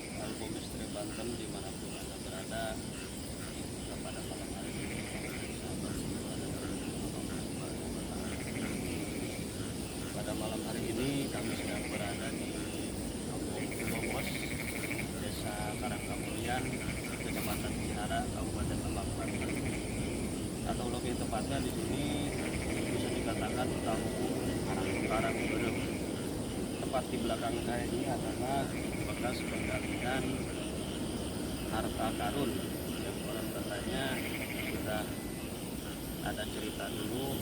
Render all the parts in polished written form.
sahabat Album Misteri Banten dimanapun Anda berada. Pada malam hari ini sahabat semua dan pada malam hari ini kami sedang berada di Kampung Kulomos, Desa Karangkamulian, Kecamatan Cihara, Kabupaten Lebak, Banten. Atau lebih tepatnya di sini bisa dikatakan Kampung Karangberem. Tepat di belakang saya ini adalah bekas penggalian harta karun yang orang katanya sudah ada cerita dulu.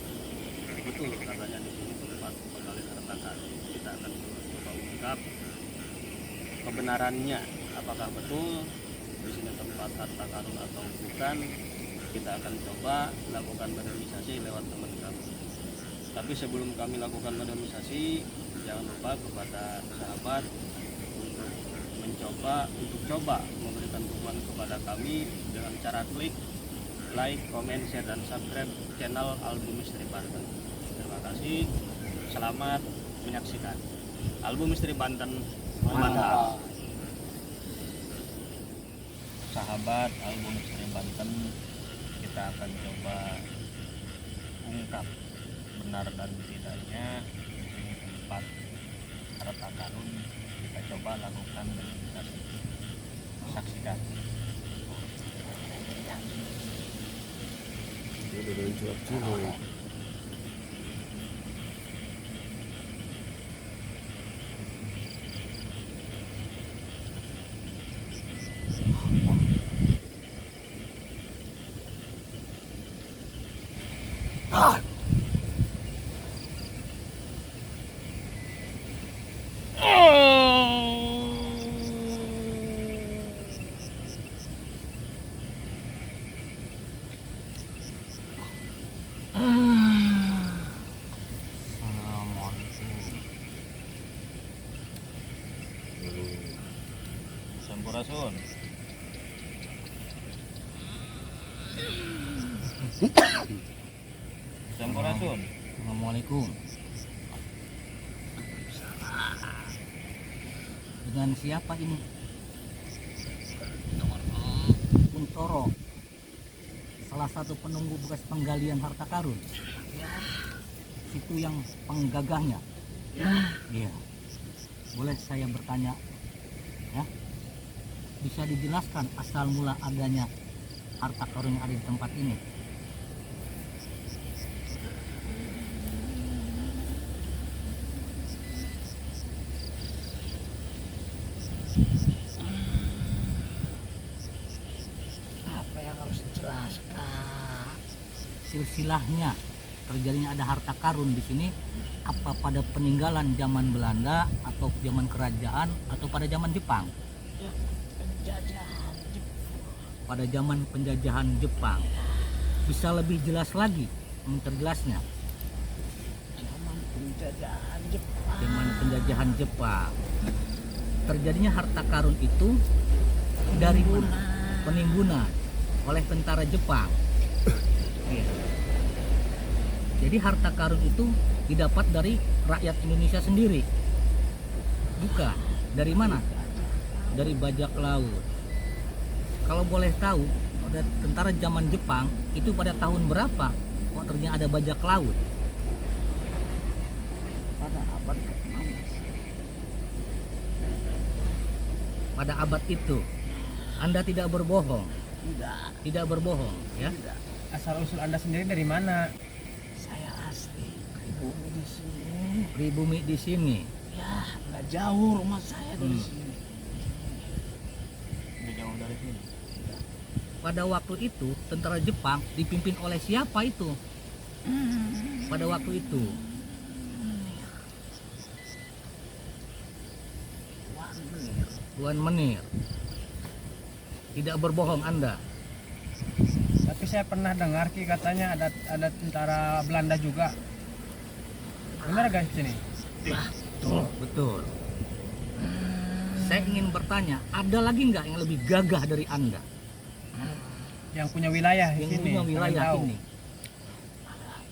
Betul katanya di sini tempat penggalian harta karun. Kita akan coba ungkap kebenarannya, apakah betul di sini tempat harta karun atau bukan. Kita akan coba lakukan modernisasi lewat teman kami. Tapi sebelum kami lakukan modernisasi, jangan lupa kepada sahabat untuk coba memberikan dukungan kepada kami dengan cara klik like, comment, share, dan subscribe channel Album Misteri Banten. Terima kasih. Selamat menyaksikan Album Misteri Banten. Mantap. Sahabat Album Misteri Banten, kita akan coba ungkap benar dan tidaknya di sini tempat harta karun. Kita coba lakukan verifikasi. Saksikan. Sampurasun. Sampurasun. Assalamualaikum. Dengan siapa ini? Kuntoro, salah satu penunggu bekas penggalian harta karun. Situ yang penggagahnya. Iya. Boleh saya bertanya, ya? Bisa dijelaskan asal mula adanya harta karun yang ada di tempat ini? Apa yang harus dijelaskan? Silsilahnya terjadinya ada harta karun di sini, apa pada peninggalan zaman Belanda atau zaman kerajaan atau pada zaman Jepang? Penjajahan Pada zaman penjajahan Jepang. Bisa lebih jelas lagi memperjelasnya? zaman penjajahan Jepang. Zaman penjajahan Jepang. Terjadinya harta karun itu dari mana? Penimbunan oleh tentara Jepang. Iya. Jadi harta karun itu didapat dari rakyat Indonesia sendiri. Bukan. Dari mana? Dari bajak laut. Kalau boleh tahu, pada tentara zaman Jepang itu pada tahun berapa kok ternyata ada bajak laut? Pada abad ke-16. Pada abad itu. Anda tidak berbohong. Tidak, Berbohong, ya. tidak. Asal usul Anda sendiri dari mana? Saya asli pribumi di sini. Pribumi di sini. Ya, nggak jauh rumah saya dari Hmm. sini. Tidak jauh dari sini. Pada waktu itu tentara Jepang dipimpin oleh siapa itu? Pada waktu itu Tuan Menir. Tuan Menir. Tidak berbohong Anda. Tapi saya pernah dengar Ki katanya ada tentara Belanda juga. Benar gak sini? Betul. Saya ingin bertanya, ada lagi nggak yang lebih gagah dari Anda? Yang punya wilayah di Yang sini. punya pengen wilayah tahu. ini,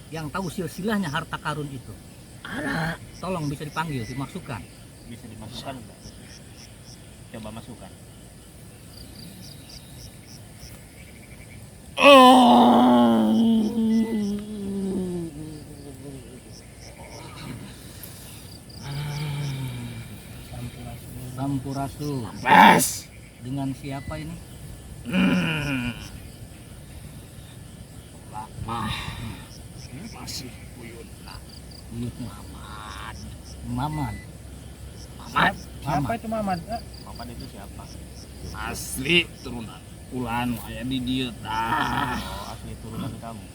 yang tahu silsilahnya harta karun itu? Ada. Tolong bisa dipanggil, dimasukkan. Bisa dimasukkan enggak? Coba masukkan. Sampurasun. Pas. Dengan siapa ini? Lama. Masih buyutna. Buyutnya Maman. Maman. Maman. Siapa itu Mamad? Maman itu siapa? Asli turunan ulan aya di dieu tah. Oh, asli turunan kamu.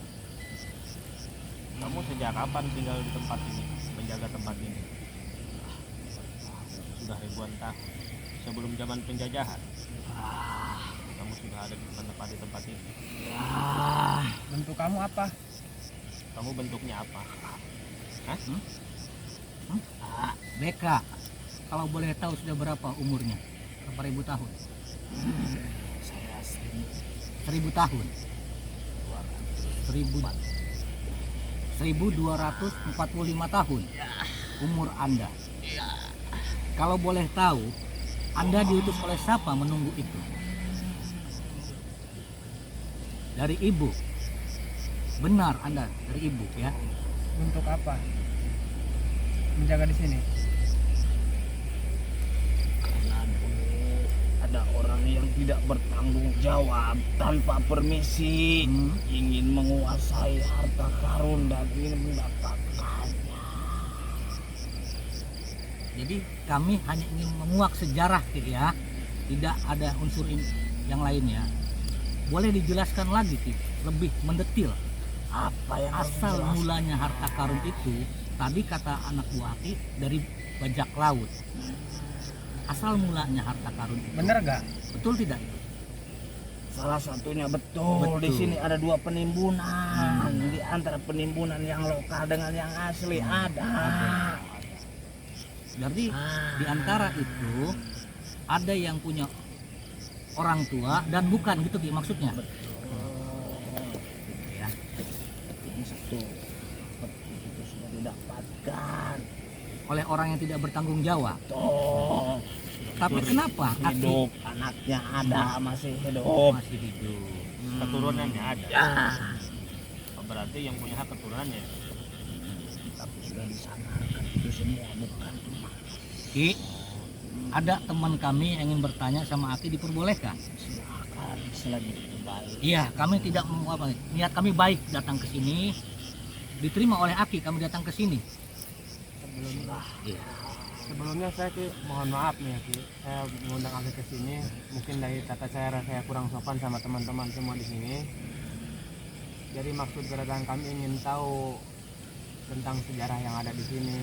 Kamu sejak kapan tinggal di tempat ini, menjaga tempat ini? Sudah ribuan tahun. Sebelum zaman penjajahan. Kamu sudah ada di tempat ini. Bentuk kamu apa? Kamu bentuknya apa? Hah? BK. Kalau boleh tahu sudah berapa umurnya? Berapa ribu tahun? Saya 1000 tahun. 1245 tahun umur Anda. Kalau boleh tahu, Anda diutus oleh siapa menunggu itu? Dari ibu. Benar Anda dari ibu ya. Untuk apa? Menjaga di sini. karena dulu ada orang yang tidak bertanggung jawab tanpa permisi ingin menguasai harta karun dan ingin mendapatkannya. Jadi kami hanya ingin menguak sejarah gitu ya. Tidak ada unsur yang lainnya. Boleh dijelaskan lagi Ki, lebih mendetil Apa yang harus asal dijelaskan? mulanya harta karun itu. Tadi kata anak buah Ki dari bajak laut. Asal mulanya harta karun itu. Bener gak? Betul tidak itu? Salah satunya betul. Di Betul. sini ada 2 penimbunan. Di antara penimbunan yang lokal dengan yang asli ada. Jadi di antara itu ada yang punya orang tua dan bukan gitu Ki maksudnya. Ya. Yang satu seperti itu sudah didapatkan. Oleh orang yang tidak bertanggung jawab. Toh, Tapi kenapa Aki hidup anaknya ada masih hidup. masih hidup? Keturunannya ada. Ya, Oh, berarti yang punya hak keturunannya. tapi sudah disamarkan itu semua bukan emak. Ki, ada teman kami yang ingin bertanya sama Aki, diperbolehkan? Silakan selagi itu baik. Iya, kami tidak mau apa. Niat kami baik datang ke sini. Diterima oleh Aki, kami datang ke sini. Sebelumnya saya Ki, mohon maaf nih ya Ki. Saya mengundang Aki ke sini. Mungkin dari tata cara saya kurang sopan sama teman-teman semua di sini. Jadi maksud kedatangan kami ingin tahu tentang sejarah yang ada di sini.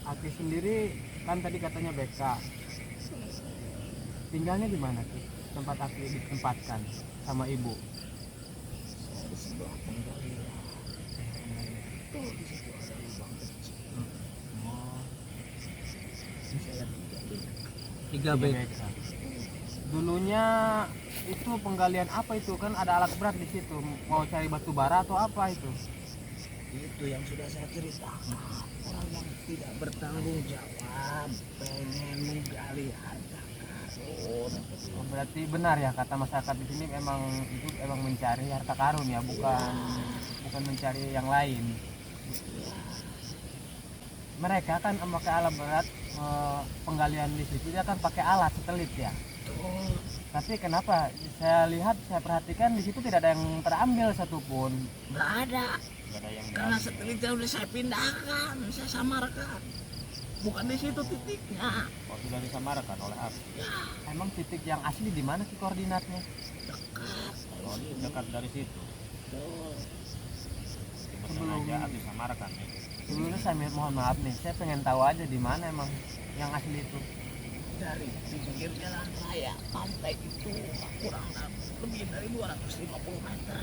Aki sendiri kan tadi katanya BK. Tinggalnya di mana Ki? Tempat Aki ditempatkan sama ibu. Saya di sebuah penggalian. Tuh di situ ada lubang kecil. Saya tinggal di 3B. BK. Dulunya itu penggalian apa itu, kan ada alat berat di situ, mau cari batu bara atau apa itu? itu yang sudah saya ceritakan. Orang yang tidak bertanggung jawab pengen menggali harta karun. Oh, berarti benar ya kata masyarakat di sini memang itu emang mencari harta karun ya, bukan mencari yang lain. Mereka kan pakai alat berat, penggalian di situ dia kan pakai alat satelit ya. Betul. Tapi kenapa saya lihat, saya perhatikan di situ tidak ada yang terambil satupun. Nggak ada. Gak ada yang Karena satelitnya udah saya pindahkan, saya samarkan. Bukan di situ titiknya. oh, sudah disamarkan oleh apa? Emang titik yang asli di mana sih koordinatnya? Dekat. Oh, dekat dari situ. Betul. Sengaja disamarkan ya. Sebelumnya saya mohon maaf nih, saya pengen tahu aja di mana emang yang asli itu. Dari pinggir jalan raya pantai itu kurang lebih dari 250 meter.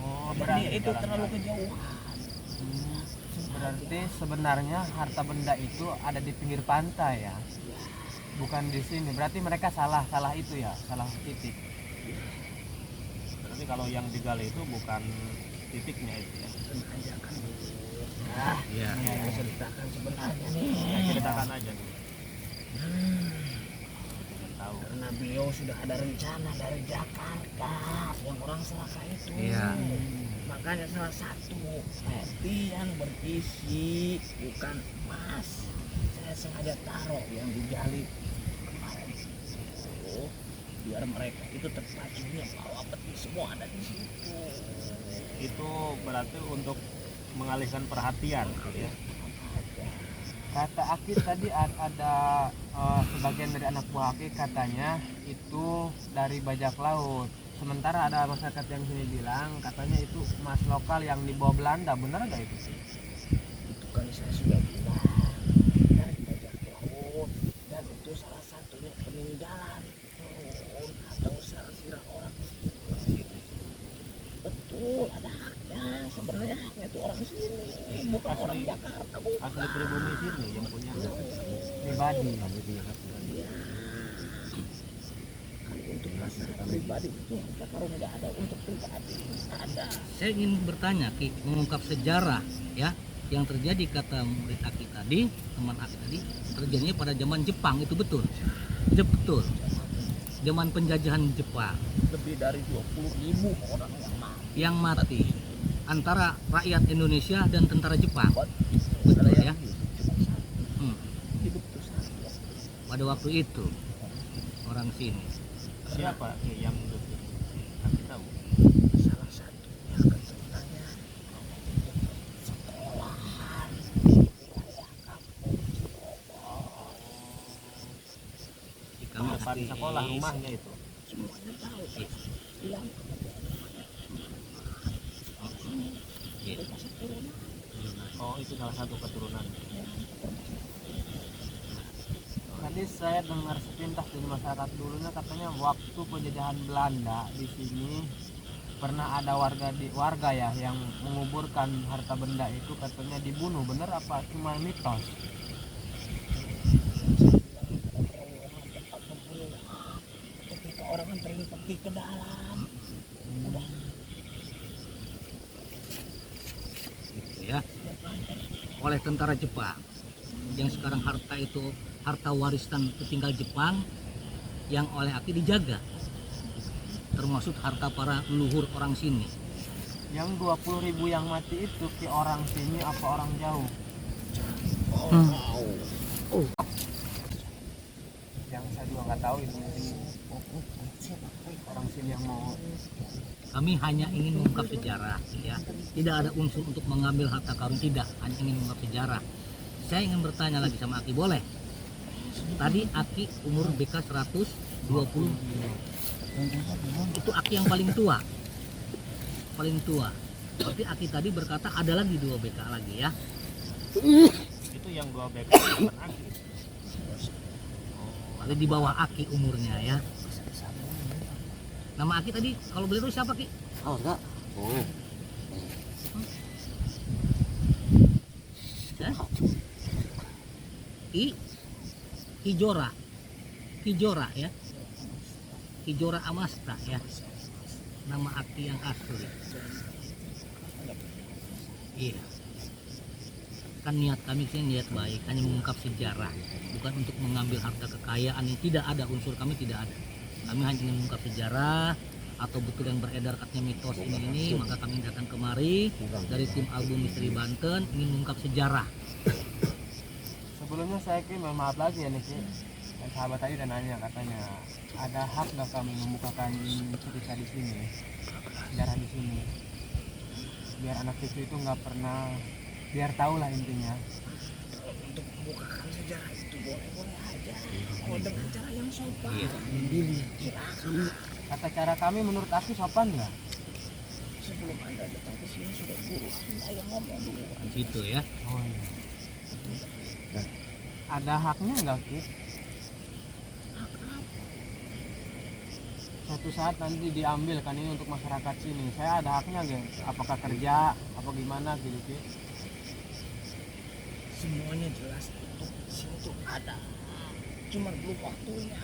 Oh, Jadi itu terlalu kejauhan. Berarti sebenarnya harta benda itu ada di pinggir pantai ya, bukan di sini. Berarti mereka salah itu ya, salah titik. Berarti kalau yang digali itu bukan titiknya itu ya. Sengaja kan Iya. Ini yang ceritakan sebenarnya nih. Ya, ceritakan aja nih. Pengen tahu. Karena beliau sudah ada rencana dari Jakarta yang orang Selaka itu. Iya. Makanya salah satu yang berisi bukan emas. Saya sengaja taruh yang digali kemarin itu biar mereka itu terpacunya bawa peti semua ada di situ. Itu berarti untuk mengalihkan perhatian gitu ya. Kata Aki tadi ada sebagian dari anak buah Aki katanya itu dari bajak laut. Sementara ada masyarakat yang sini bilang katanya itu emas lokal yang dibawa Belanda. Benar nggak itu? Itu kan saya sudah bilang dari bajak laut dan itu salah satunya peninggalan turun atau sirah orang sini. Betul ada haknya, sebenarnya haknya itu orang sini bukan orang Jakarta. Asli pribumi sini yang punya. Pribadi. Untuk masalah pribadi itu harta karun nggak ada, untuk pribadi ada. Saya ingin bertanya, Ki, mengungkap sejarah ya yang terjadi kata murid Aki tadi, teman Aki tadi, terjadinya pada zaman Jepang, itu betul? Betul. Zaman penjajahan Jepang Lebih dari 20.000 orang yang mati. yang mati antara rakyat Indonesia dan tentara Jepang. Betul ya? Hmm. Hidup itu satu. Pada waktu itu orang sini. Siapa yang hidup? Kami tahu. Salah satunya keturunannya sekolahan wilayah kampung Di kami Tempat Aki. sekolah rumahnya itu. semuanya tahu. Bilang Iya. Oh, itu salah satu keturunan. Tadi saya dengar sepintas dari masyarakat dulunya katanya waktu penjajahan Belanda di sini pernah ada warga ya yang menguburkan harta benda itu katanya dibunuh. Bener apa cuma mitos? ketika orang anterin pergi ke dalam udah Gitu ya. Oleh tentara Jepang yang sekarang harta itu harta warisan petinggal Jepang yang oleh Aki dijaga, termasuk harta para leluhur orang sini. Yang 20.000 yang mati itu ke orang sini apa orang jauh? Yang saya juga nggak tahu itu orang sini yang mau. Kami hanya ingin mengungkap sejarah ya. Tidak ada unsur untuk mengambil harta karun, tidak, hanya ingin mengungkap sejarah. Saya ingin bertanya lagi sama Aki, boleh? Tadi Aki umur BK 120. Itu Aki yang paling tua. Paling tua. Tapi Aki tadi berkata ada lagi 2 BK lagi ya. Itu yang gua backup bukan Aki. Lalu di bawah Aki umurnya ya. Nama Aki tadi kalau boleh tahu siapa, Ki? oh enggak Hah? Hijora. Hijora ya. Hijora Amasta ya. Nama Aki yang asli. Iya. Kan niat kami sih niat baik, hanya mengungkap sejarah, bukan untuk mengambil harta kekayaan. Yang tidak ada unsur kami, tidak ada. Kami hanya ingin mengungkap sejarah atau betul yang beredar katanya mitos ini, maka kami datang kemari dari tim album Misteri Banten ingin mengungkap sejarah. Sebelumnya saya mohon maaf lagi ya nih Ki. Dan sahabat tadi dan nanya katanya ada hak nggak kami membukakan cerita di sini, sejarah di sini, biar anak cucu itu nggak pernah, biar tahu lah intinya. untuk membukakan sejarah itu boleh-boleh aja kalau dengan cara yang sopan. Silakan. Kata cara kami menurut aku sopan nggak? Sebelum anda datang ke sini sudah guru anda yang ngomong dulu. Gitu ya. Oh iya. Ada haknya nggak Ki? Suatu saat nanti diambil kan ini untuk masyarakat sini. Saya ada haknya nggak? Apakah kerja? Apa gimana gitu Ki? Semuanya jelas untuk di sini tuh ada, cuma belum waktunya.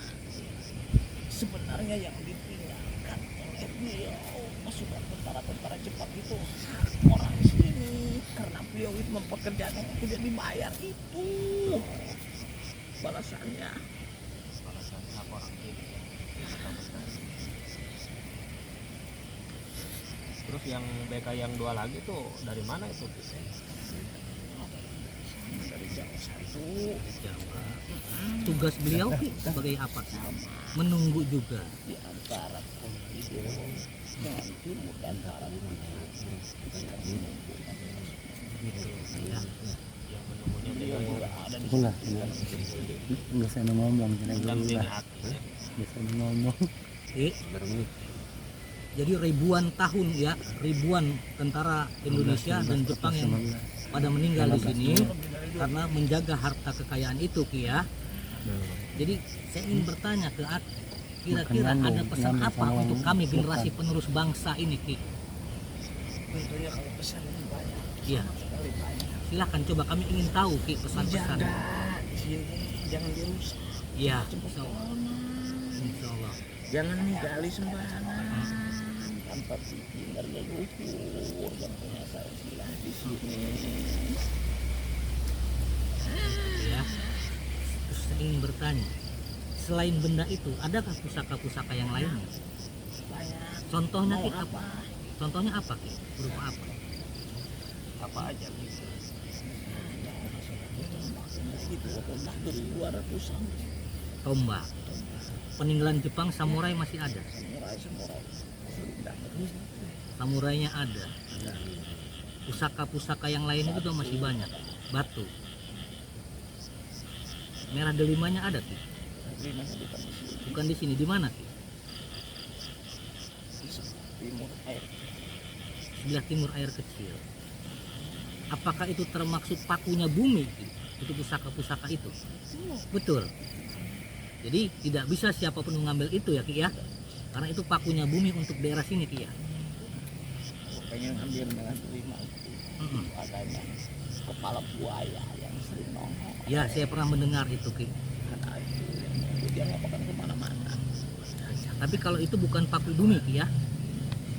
Sebenarnya yang ditinggalkan oleh beliau pasukan tentara-tentara Jepang itu orang sini karena beliau itu mempekerjakan aku tidak dibayar itu balasannya. Balasannya apa orang Ki? Terus yang BK yang 2 lagi tuh dari mana itu Ki? Dari Jawa satu. Jawa. Tugas beliau Ki sebagai apa? Menunggu juga. Di antara itu dengan timur dan barat Gitu ya. Yang menunggunya beliau BK juga ada di Ulah, sini. nggak usah ngomong, jangan dan ulah, ini hati ya. nggak usah ngomong. Jadi ribuan tahun ya, ribuan tentara Indonesia dan Jepang yang pada meninggal di sini karena menjaga harta kekayaan itu Ki ya. Jadi saya ingin bertanya ke Aki, kira-kira ada pesan apa untuk kami generasi penerus bangsa ini Ki? Tentunya kalau pesan ini banyak. Iya. Sekali banyak. Silahkan coba kami ingin tahu Ki pesan-pesan. Dijaga di sini, jangan dirusak. Iya, Insya Allah. insya Allah. Jangan gali sembarangan tanpa izin dari leluhur yang punya silsilah di sini. Ya. Terus saya ingin bertanya, selain benda itu, adakah pusaka-pusaka yang lainnya? Banyak. Contohnya Mau Ki apa? Contohnya apa Ki? Berupa apa? Apa aja Ki? Itu tombak 2200-an. Tombak. Peninggalan Jepang samurai masih ada. Samurai. Samurainya ada. Pusaka-pusaka yang lainnya juga masih banyak. Batu. Merah delimanya ada Ki? Bukan di sini, di mana Ki? Timur air. Sebelah timur air kecil. Apakah itu termaksud pakunya bumi Ki? Itu pusaka-pusaka itu? Betul. Jadi tidak bisa siapapun mengambil itu ya Ki ya. Karena itu pakunya bumi untuk daerah sini Ki ya. Pengen ambil dengan terima itu. Mm-mm. Adanya kepala buaya yang sering nongol. Ya saya pernah mendengar itu Ki. Karena itu dia ngapakan kemana-mana. Tapi kalau itu bukan paku bumi Ki ya.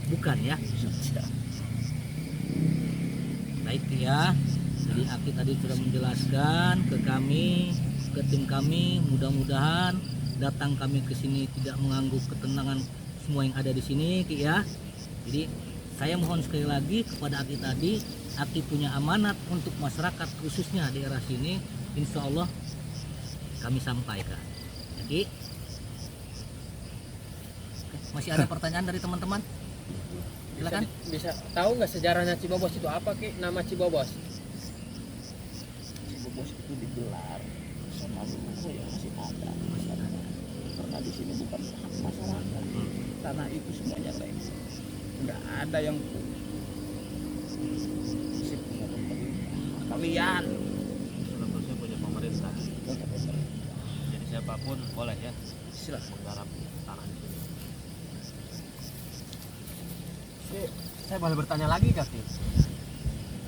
Bukan ya. Sudah. Baik Ki ya. Jadi Aki tadi sudah menjelaskan ke kami, ke tim kami, mudah-mudahan datang kami ke sini tidak mengganggu ketenangan semua yang ada di sini Ki ya. Jadi saya mohon sekali lagi kepada Aki tadi, Aki punya amanat untuk masyarakat khususnya daerah sini, insya Allah kami sampaikan. Ya, Ki. Masih ada pertanyaan dari teman-teman? Silakan. Bisa tahu nggak sejarahnya Cibobos itu apa Ki? Nama Cibobos? Bos itu digelar sama leluhur yang masih ada. Karena di sini bukan hak masyarakat. Tanah itu semuanya lain. Enggak ada yang sip punya pemerintah. Kalian Seharusnya punya pemerintah. punya pemerintah. Jadi siapapun boleh ya Silakan. menggarap tanah di sini. Saya boleh bertanya lagi Kak Ki?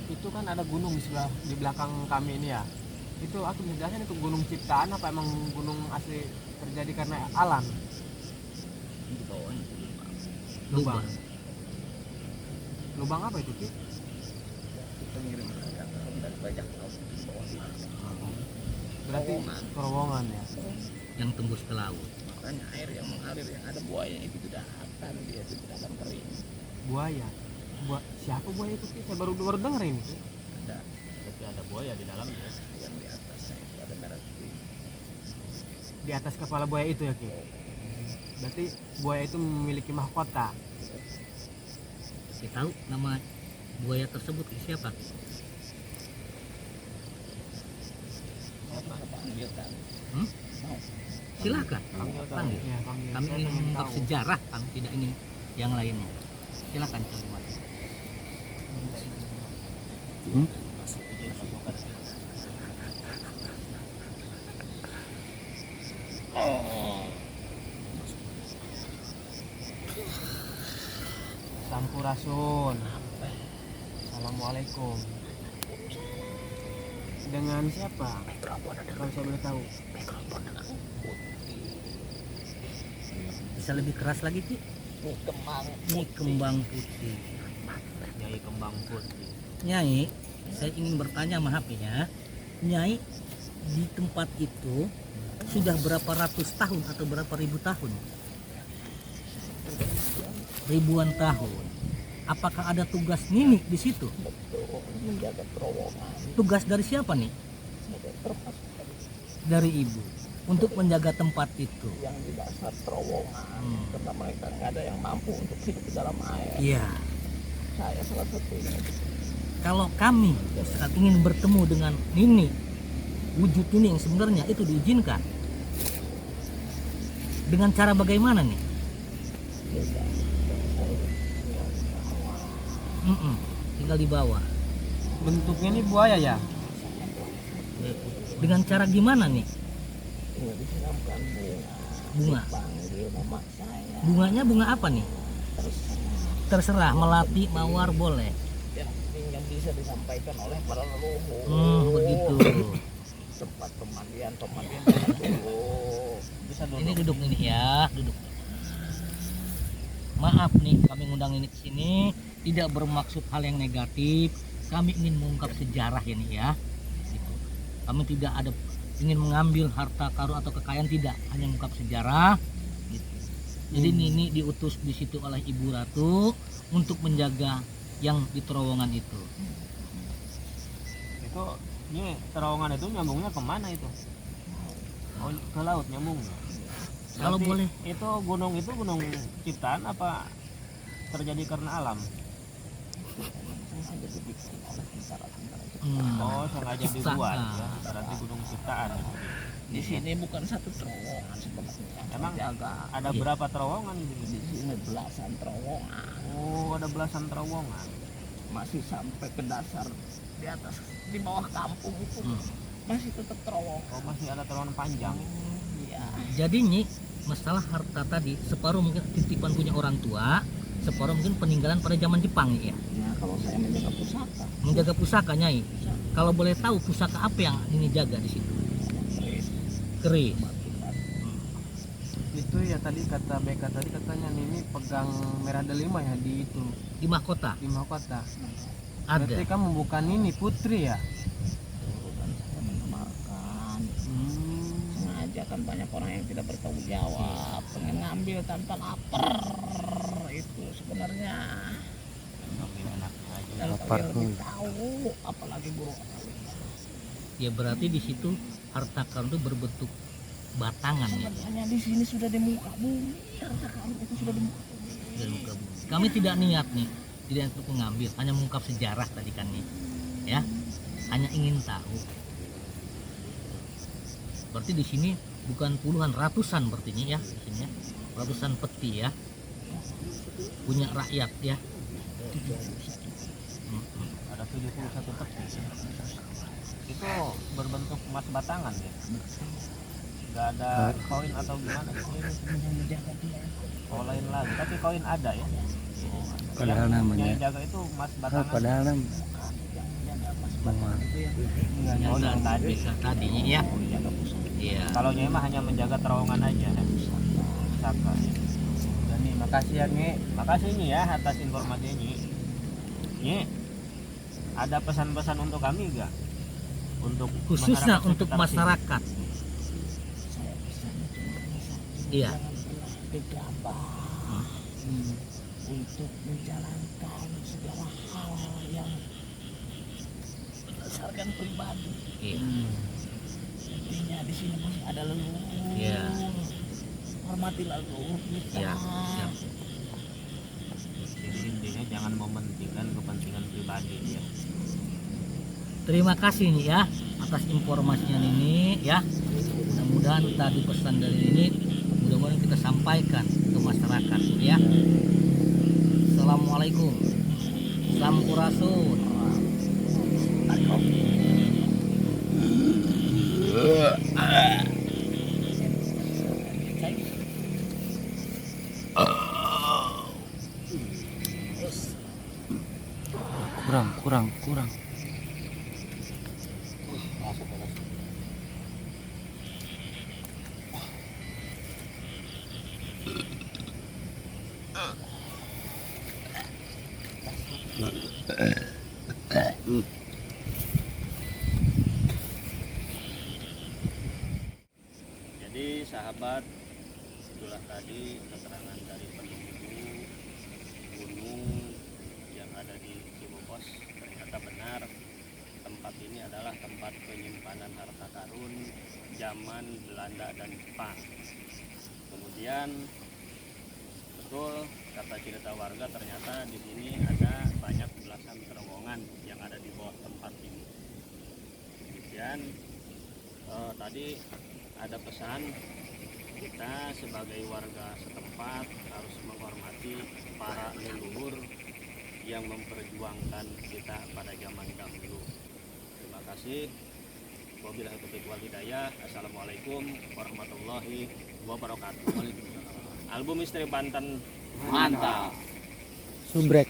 Itu kan ada gunung di belakang kami ini ya. Itu aku bisa jelasin itu gunung ciptaan apa emang gunung asli terjadi karena alam? Di bawahnya Lubang. Lubang apa itu Ki? kita ngirim dari bajak laut di bawah itu. Berarti terowongan ya. Yang tembus ke laut. Makanya air yang mengalir yang ada buaya itu tidak akan dia itu tidak akan kering. Buaya. Siapa buaya itu Ki? Saya baru dengar ini. Ada Tapi ada buaya di dalamnya. yang di atasnya itu ada merah putih. Di atas kepala buaya itu ya Ki. Berarti buaya itu memiliki mahkota. Saya tahu nama buaya tersebut siapa? Mau panggil kan? Hmm? Mau. Silakan. Panggil. Ya, panggil. Kami Saya ingin pengen mengungkap tahu. sejarah, kami tidak ingin yang lainnya. Silakan Mas. Sampurasun. Assalamualaikum. Dengan siapa? Kalau saya boleh tahu. Bisa lebih keras lagi Ki? Kemang. Ini kembang putih. Nyai Kembang Putih. Nyai, saya ingin bertanya, maaf ya, Nyai, di tempat itu sudah berapa ratus tahun atau berapa ribu tahun? Ribuan tahun. Apakah ada tugas Nini di situ? Menjaga terowongan. Tugas dari siapa nih? Dari ibu untuk menjaga tempat itu. Yang di dasar terowongan, karena mereka nggak ada yang mampu untuk hidup di dalam air. Iya. Saya salah satunya. Kalau kami saat ingin bertemu dengan Nini, wujud Nini yang sebenarnya itu diizinkan. Dengan cara bagaimana nih? Tinggal di bawah. Bentuknya ini buaya ya? Dengan cara gimana nih? Disiramkan Bunga. panggil mama saya. Bunganya bunga apa nih? Terserah, melati, mawar boleh. Yang bisa disampaikan oleh para leluhur. Begitu. Tempat pemandian dulu. Bisa duduk. Ini duduk ini ya, duduk. Maaf nih, kami ngundang ini ke sini tidak bermaksud hal yang negatif. Kami ingin mengungkap sejarah ini ya. Gitu. Kami tidak ada ingin mengambil harta karun atau kekayaan, tidak, hanya mengungkap sejarah. Gitu. Jadi Nini diutus di situ oleh Ibu Ratu untuk menjaga yang di terowongan itu. Itu ini terowongan itu nyambungnya kemana itu? Oh, ke laut nyambungnya. Kalau Berarti boleh. itu gunung ciptaan apa terjadi karena alam? Oh, sengaja dibuat ya, berarti gunung ciptaan. Di sini bukan satu terowongan sebenarnya. Emang jaga. ada berapa terowongan di Di sini? sini belasan terowongan. Oh, ada belasan terowongan. Masih sampai ke dasar di atas, di bawah kampung itu masih tetap terowongan. Oh, masih ada terowongan panjang. Iya. Jadi Nyi, masalah harta tadi separuh mungkin titipan punya orang tua, separuh mungkin peninggalan pada zaman Jepang ya. Ya kalau saya menjaga pusaka, Menjaga pusaka Nyai. Kalau boleh tahu pusaka apa yang ini jaga di situ? Keris. Itu ya tadi kata BK tadi katanya Nini pegang merah delima ya di itu Di mahkota di mahkota. ada. Berarti kamu bukan Nini putri ya? bukan saya mengamalkan. Sengaja kan banyak orang yang tidak bertanggung jawab, pengen ngambil tanpa lapar. Itu sebenarnya. Kalau kalian lebih tahu, apalagi guru. Ya berarti di situ harta karun itu berbentuk batangan ya. Sebenarnya di sini sudah di muka bumi. Harta karun itu sudah di muka bumi. Dari muka bumi. Kami tidak niat nih, tidak untuk mengambil, hanya mengungkap sejarah tadi kan nih. Ya, hanya ingin tahu. Berarti di sini bukan puluhan, ratusan berarti ya di sini ya. Ratusan peti ya. Punya rakyat ya. Ada 71 peti. Itu berbentuk emas batangan ya? Nggak ada koin atau gimana? Oh, lain lagi. Tapi koin ada ya? Padahal namanya. Yang jaga itu emas batangan. Padahal Yang tadi tadinya ya. Iya. Kalau Nyai mah hanya menjaga terowongan aja. Pusaka. Dan nih, makasih ya Nyi. Makasih Nyi ya atas informasinya Nyi. Nyi, ada pesan-pesan untuk kami enggak? Untuk Khususnya masyarakat untuk sekitar masyarakat. Iya. Gegabah untuk menjalankan segala hal yang berdasarkan pribadi. Iya. Intinya di sini masih ada leluhur. Iya. Hormatilah leluhur kita. Iya. Siap. Jadi intinya jangan mementingkan kepentingan pribadi ya. Terima kasih nih ya atas informasinya ini ya. Mudah-mudahan tadi pesan dari ini mudah-mudahan kita sampaikan ke masyarakat ya. Assalamualaikum. Sampurasun. Kurang. Jadi sahabat, itulah tadi keterangan dari penunggu gunung yang ada di Cibubos. Ternyata benar, tempat ini adalah tempat penyimpanan harta karun zaman Belanda dan Jepang. Kemudian betul kata cerita warga, ternyata di sini ada banyak belasan terowongan yang ada di bawah tempat ini. Kemudian tadi ada pesan, kita sebagai warga setempat harus menghormati para leluhur yang memperjuangkan kita pada zaman dahulu. Terima kasih. Wabillahi taufiq wal hidayah. Assalamualaikum warahmatullahi wabarakatuh. Album Misteri Banten mantap. Subrek.